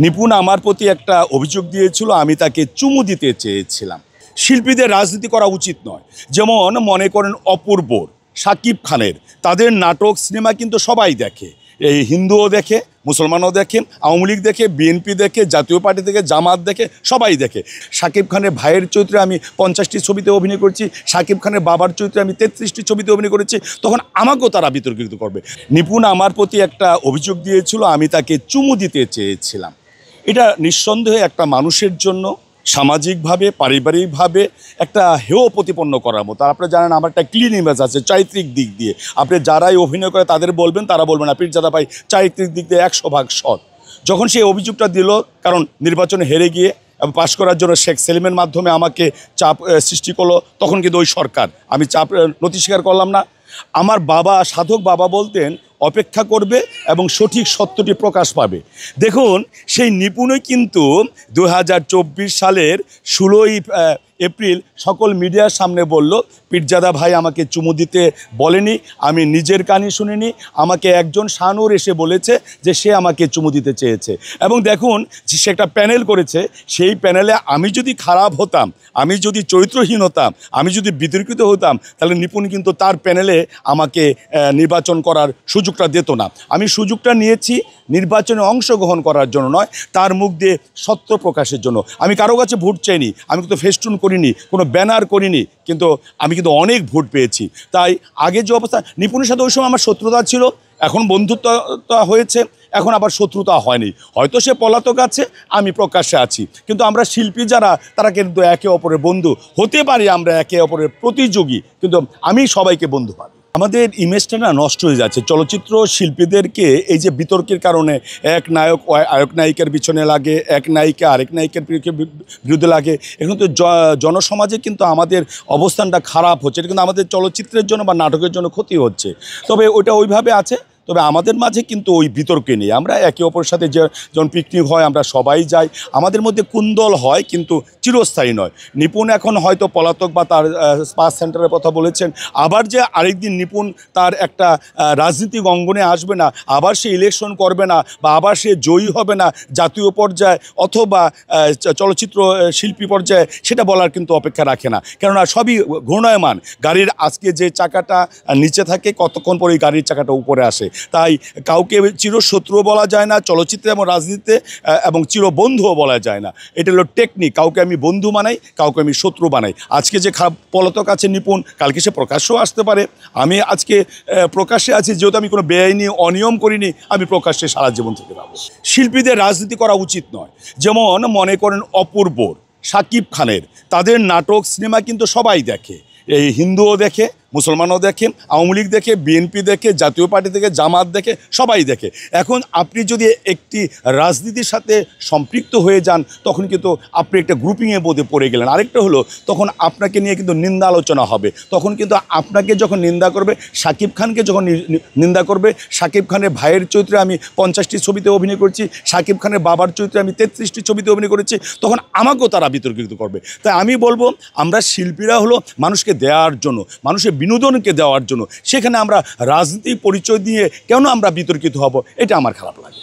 নিপুণ আমার প্রতি একটা অভিযোগ দিয়েছিল, আমি তাকে চুমু দিতে চেয়েছিলাম। শিল্পীদের রাজনীতি করা উচিত নয়। যেমন মনে করেন অপূর্বর, শাকিব খানের, তাদের নাটক সিনেমা কিন্তু সবাই দেখে। এই হিন্দুও দেখে, মুসলমানও দেখে, আওয়ামী লীগ দেখে, বিএনপি দেখে, জাতীয় পার্টি দেখে, জামাত দেখে, সবাই দেখে। শাকিব খানের ভাইয়ের চরিত্রে আমি 50টি ছবিতে অভিনয় করেছি, শাকিব খানের বাবার চরিত্রে আমি 33টি ছবিতে অভিনয় করেছি। তখন আমাকেও তারা বিতর্কিত করবে। নিপুণ আমার প্রতি একটা অভিযোগ দিয়েছিল, আমি তাকে চুমু দিতে চেয়েছিলাম। এটা নিঃসন্দেহে একটা মানুষের জন্য সামাজিকভাবে, পারিবারিকভাবে একটা হেয় প্রতিপন্ন করার মতো। আপনারা জানেন আমার একটা ক্লিন ইমেজ আছে চারিত্রিক দিক দিয়ে। আপনি যারাই অভিনয় করে তাদের বলবেন, তারা বলবেন না পীরজাদা ভাই চারিত্রিক দিক দিয়ে 100% সৎ। যখন সেই অভিযোগটা দিল, কারণ নির্বাচনে হেরে গিয়ে এবং পাশ করার জন্য শেখ সেলিমের মাধ্যমে আমাকে চাপ সৃষ্টি করলো, তখন কিন্তু ওই সরকার, আমি চাপ নতি স্বীকার করলাম না। আমার বাবা, সাধক বাবা বলতেন অপেক্ষা করবে এবং সঠিক সত্যটি প্রকাশ পাবে। দেখুন, সেই নিপুণই কিন্তু 2024 সালের 16ই এপ্রিল সকল মিডিয়ার সামনে বলল, পীরজাদা ভাই আমাকে চুমু দিতে বলেনি, আমি নিজের কানে শুনিনি, আমাকে একজন শানুর এসে বলেছে যে সে আমাকে চুমু দিতে চেয়েছে। এবং দেখুন, সে একটা প্যানেল করেছে, সেই প্যানেলে আমি যদি খারাপ হতাম, আমি যদি চরিত্রহীন হতাম, আমি যদি বিতর্কিত হতাম, তাহলে নিপুণ কিন্তু তার প্যানেলে আমাকে নির্বাচন করার সুযোগটা দিত না। আমি সুযোগটা নিয়েছি নির্বাচনে অংশগ্রহণ করার জন্য নয়, তার মুখ দিয়ে সত্য প্রকাশের জন্য। আমি কারো কাছে ভোট চাইনি, আমি কিন্তু ফেস্টুন করিনি, কোনো ব্যানার করিনি, কিন্তু আমি কিন্তু অনেক ভোট পেয়েছি। তাই আগে যে অবস্থা, নিপুণের সাথে ওই সময় আমার শত্রুতা ছিল, এখন বন্ধুত্ব হয়েছে, এখন আবার শত্রুতা হয়নি। হয়তো সে পলাতক আছে, আমি প্রকাশ্যে আছি, কিন্তু আমরা শিল্পী যারা, তারা কিন্তু একে অপরের বন্ধু হতে পারি, আমরা একে অপরের প্রতিযোগী, কিন্তু আমি সবাইকে বন্ধু পাই। আমাদের ইমেজটা না নষ্ট হয়ে যাচ্ছে। চলচ্চিত্র শিল্পীদেরকে এই যে বিতর্কের কারণে এক নায়ক আরেক নায়িকার পিছনে লাগে, এক নায়িকা আরেক নায়িকার বিরুদ্ধে লাগে, এখন তো জনসমাজে কিন্তু আমাদের অবস্থানটা খারাপ হচ্ছে। এটা কিন্তু আমাদের চলচ্চিত্রের জন্য বা নাটকের জন্য ক্ষতি হচ্ছে। তবে ওইটা ওইভাবে আছে, তবে আমাদের মাঝে কিন্তু ওই বিতর্কে নেই। আমরা একে অপরের সাথে যখন পিকনিক হয় আমরা সবাই যাই, আমাদের মধ্যে কুন্দল হয়, কিন্তু চিরস্থায়ী নয়। নিপুণ এখন হয়তো পলাতক বা তার স্পা সেন্টারের কথা বলেছেন, আবার যে আরেকদিন নিপুণ তার একটা রাজনীতিক অঙ্গনে আসবে না, আবার সে ইলেকশন করবে না, বা আবার সে জয়ী হবে না জাতীয় পর্যায়ে অথবা চলচ্চিত্র শিল্পী পর্যায়ে, সেটা বলার কিন্তু অপেক্ষা রাখে না। কেননা সবই ঘূর্ণায়মান। গাড়ির আজকে যে চাকাটা নিচে থাকে, কতক্ষণ পরে এই গাড়ির চাকাটা উপরে আসে। তাই কাউকে চিরশত্রুও বলা যায় না চলচ্চিত্রে এবং রাজনীতিতে, এবং চিরবন্ধুও বলা যায় না। এটা হলো টেকনিক। কাউকে আমি বন্ধু বানাই, কাউকে আমি শত্রু বানাই। আজকে যে পলাতক আছে নিপুণ, কালকে সে প্রকাশ্যেও আসতে পারে। আমি আজকে প্রকাশ্যে আছি, যেহেতু আমি কোনো বেআইনি অনিয়ম করিনি, আমি প্রকাশ্যে সারা জীবন থেকে পাবো। শিল্পীদের রাজনীতি করা উচিত নয়। যেমন মনে করেন অপূর্বর, শাকিব খানের, তাদের নাটক সিনেমা কিন্তু সবাই দেখে। এই হিন্দুও দেখে, মুসলমানও দেখে, আওয়ামী লীগ দেখে, বিএনপি দেখে, জাতীয় পার্টি দেখে, জামাত দেখে, সবাই দেখে। এখন আপনি যদি একটি রাজনীতির সাথে সম্পৃক্ত হয়ে যান, তখন কিন্তু আপনি একটা গ্রুপিংয়ের মধ্যে পড়ে গেলেন। আরেকটা হলো, তখন আপনাকে নিয়ে কিন্তু নিন্দা আলোচনা হবে। তখন কিন্তু আপনাকে যখন নিন্দা করবে, শাকিব খানকে যখন নিন্দা করবে, শাকিব খানের ভাইয়ের চরিত্রে আমি 50টি ছবিতে অভিনয় করেছি, শাকিব খানের বাবার চরিত্রে আমি 33টি ছবিতে অভিনয় করেছি, তখন আমাকেও তারা বিতর্কিত করবে। তাই আমি বলবো, আমরা শিল্পীরা হলো মানুষকে দেওয়ার জন্য, মানুষের বিনোদনকে দেওয়ার জন্য, সেখানে আমরা রাজনীতি পরিচয় দিয়ে কেন আমরা বিতর্কিত হব, এটা আমার খারাপ লাগে।